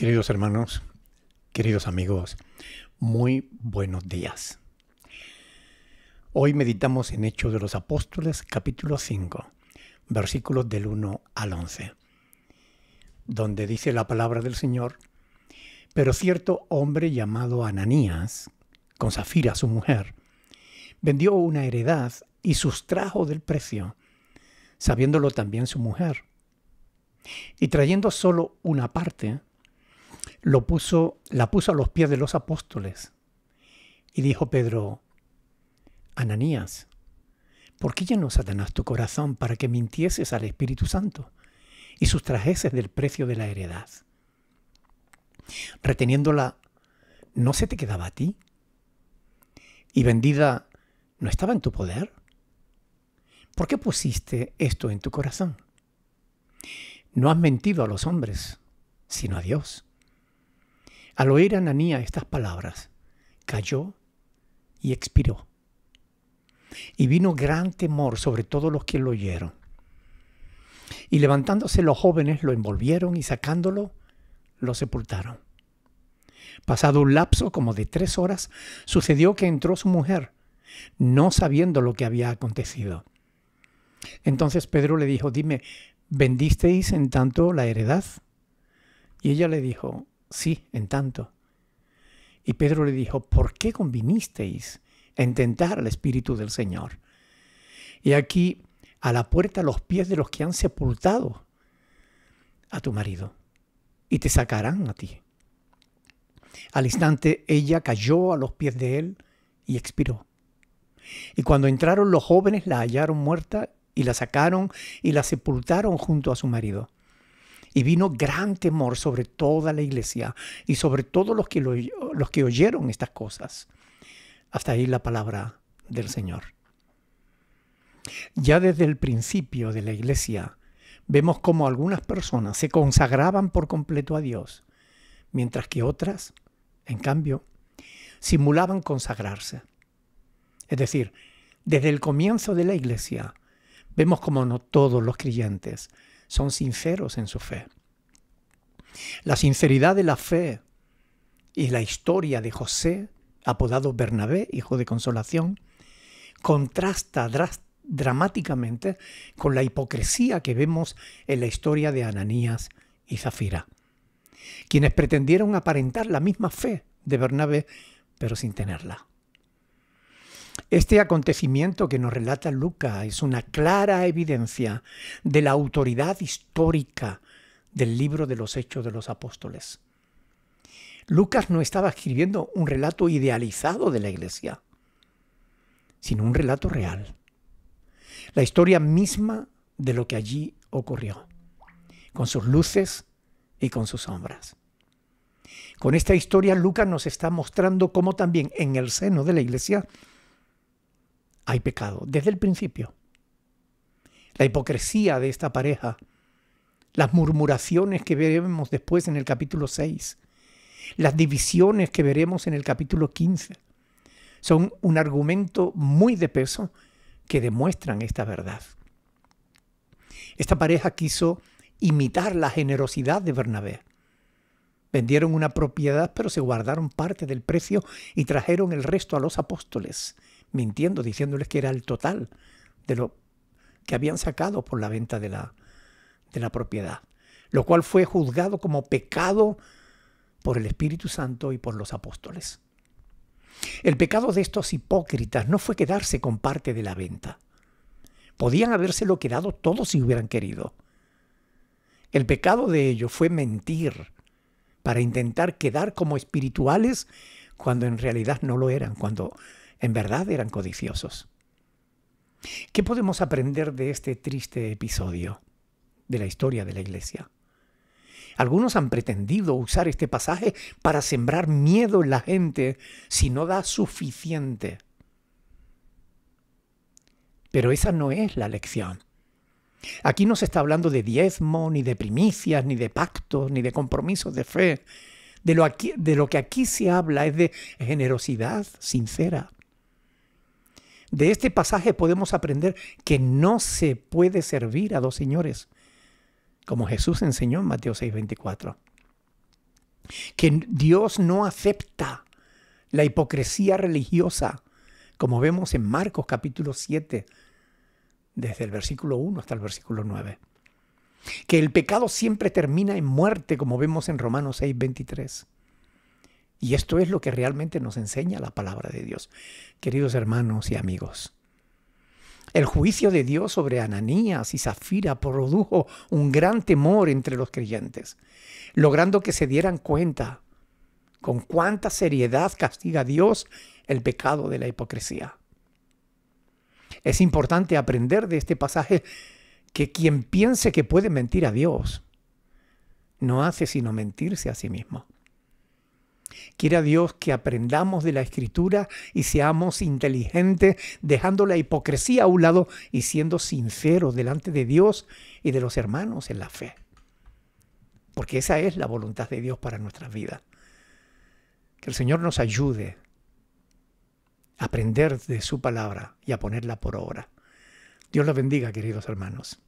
Queridos hermanos, queridos amigos, muy buenos días. Hoy meditamos en Hechos de los Apóstoles, capítulo 5, versículos del 1 al 11, donde dice la palabra del Señor: pero cierto hombre llamado Ananías, con Safira su mujer, vendió una heredad y sustrajo del precio, sabiéndolo también su mujer. Y trayendo solo una parte, la puso a los pies de los apóstoles. Y dijo Pedro: Ananías, ¿por qué llenó Satanás tu corazón para que mintieses al Espíritu Santo y sustrajeses del precio de la heredad? Reteniéndola, ¿no se te quedaba a ti? ¿Y vendida no estaba en tu poder? ¿Por qué pusiste esto en tu corazón? No has mentido a los hombres, sino a Dios. Al oír Ananías estas palabras, cayó y expiró. Y vino gran temor sobre todos los que lo oyeron. Y levantándose los jóvenes lo envolvieron y sacándolo, lo sepultaron. Pasado un lapso como de 3 horas, sucedió que entró su mujer, no sabiendo lo que había acontecido. Entonces Pedro le dijo: dime, ¿vendisteis en tanto la heredad? Y ella le dijo: sí, en tanto. Y Pedro le dijo: ¿por qué convinisteis en tentar al Espíritu del Señor? Y aquí a la puerta los pies de los que han sepultado a tu marido, y te sacarán a ti. Al instante ella cayó a los pies de él y expiró. Y cuando entraron los jóvenes la hallaron muerta y la sacaron y la sepultaron junto a su marido. Y vino gran temor sobre toda la iglesia y sobre todos los que oyeron estas cosas. Hasta ahí la palabra del Señor. Ya desde el principio de la iglesia vemos cómo algunas personas se consagraban por completo a Dios, mientras que otras, en cambio, simulaban consagrarse. Es decir, desde el comienzo de la iglesia vemos cómo no todos los creyentes son sinceros en su fe. La sinceridad de la fe y la historia de José, apodado Bernabé, hijo de consolación, contrasta dramáticamente con la hipocresía que vemos en la historia de Ananías y Safira, quienes pretendieron aparentar la misma fe de Bernabé, pero sin tenerla. Este acontecimiento que nos relata Lucas es una clara evidencia de la autoridad histórica del libro de los Hechos de los Apóstoles. Lucas no estaba escribiendo un relato idealizado de la iglesia, sino un relato real. La historia misma de lo que allí ocurrió, con sus luces y con sus sombras. Con esta historia Lucas nos está mostrando cómo también en el seno de la iglesia hay pecado, desde el principio. La hipocresía de esta pareja, las murmuraciones que veremos después en el capítulo 6, las divisiones que veremos en el capítulo 15, son un argumento muy de peso que demuestran esta verdad. Esta pareja quiso imitar la generosidad de Bernabé. Vendieron una propiedad, pero se guardaron parte del precio y trajeron el resto a los apóstoles, mintiendo, diciéndoles que era el total de lo que habían sacado por la venta de la propiedad, lo cual fue juzgado como pecado por el Espíritu Santo y por los apóstoles. El pecado de estos hipócritas no fue quedarse con parte de la venta. Podían habérselo quedado todo si hubieran querido. El pecado de ellos fue mentir para intentar quedar como espirituales cuando en realidad no lo eran, cuando en verdad eran codiciosos. ¿Qué podemos aprender de este triste episodio de la historia de la iglesia? Algunos han pretendido usar este pasaje para sembrar miedo en la gente si no da suficiente. Pero esa no es la lección. Aquí no se está hablando de diezmo, ni de primicias, ni de pactos, ni de compromisos de fe. De lo que aquí se habla es de generosidad sincera. De este pasaje podemos aprender que no se puede servir a dos señores, como Jesús enseñó en Mateo 6:24. que Dios no acepta la hipocresía religiosa, como vemos en Marcos capítulo 7, desde el versículo 1 hasta el versículo 9. Que el pecado siempre termina en muerte, como vemos en Romanos 6, 23. Y esto es lo que realmente nos enseña la palabra de Dios. Queridos hermanos y amigos, el juicio de Dios sobre Ananías y Zafira produjo un gran temor entre los creyentes, logrando que se dieran cuenta con cuánta seriedad castiga Dios el pecado de la hipocresía. Es importante aprender de este pasaje que quien piense que puede mentir a Dios no hace sino mentirse a sí mismo. Quiera Dios que aprendamos de la Escritura y seamos inteligentes, dejando la hipocresía a un lado y siendo sinceros delante de Dios y de los hermanos en la fe. Porque esa es la voluntad de Dios para nuestras vidas. Que el Señor nos ayude a aprender de su palabra y a ponerla por obra. Dios los bendiga, queridos hermanos.